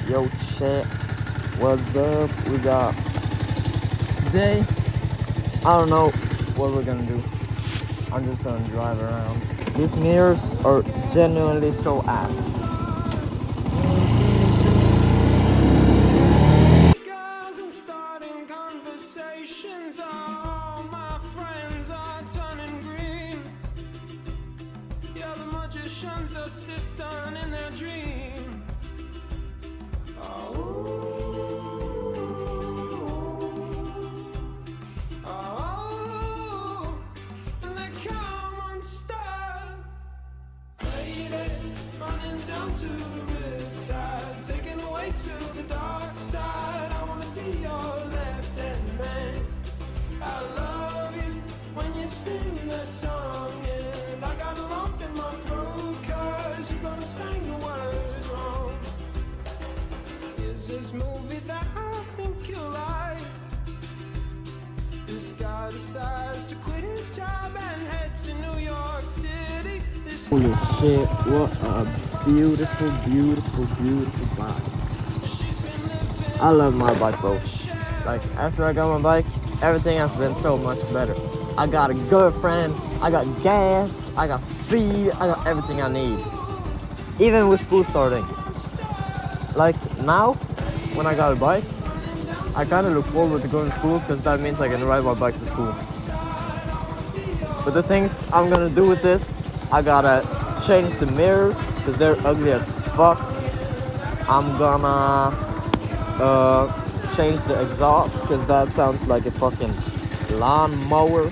Yo chat, what's up? We got today, I don't know what we're gonna do. I'm just gonna drive around. These mirrors are genuinely so ass. Assistant in their dream. And they come unstuck. Lady, running down to the riptide, taken away to the dark side. I wanna be your left-hand man. I love you when you sing that song, and I got a lump in my throat 'cause you're gonna sing the words wrong. Is this movie that I think you like? This guy decides to quit his job and head to New York City. Holy shit, what a beautiful, beautiful, beautiful bike. I love my bike, bro. Like, after I got my bike, everything has been so much better. I got a girlfriend, I got gas, I got speed, I got everything I need. Even with school starting. Like, now, when I got a bike, I kind of look forward to going to school because that means I can ride my bike to school. But the things I'm gonna do with this, I gotta change the mirrors because they're ugly as fuck. I'm gonna change the exhaust because that sounds like a fucking lawnmower.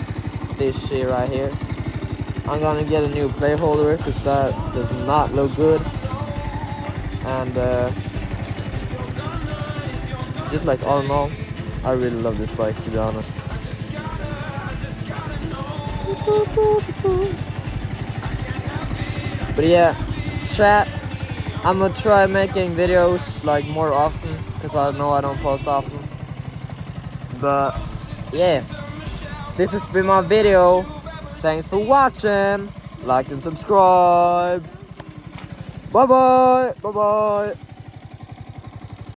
This shit right here. I'm gonna get a new plate holder because that does not look good. And just like all in all, I really love this bike, to be honest. But yeah, chat, I'm gonna try making videos like more often because I know I don't post often. But yeah, this has been my video. Thanks for watching. Like and subscribe. Bye bye. Bye bye.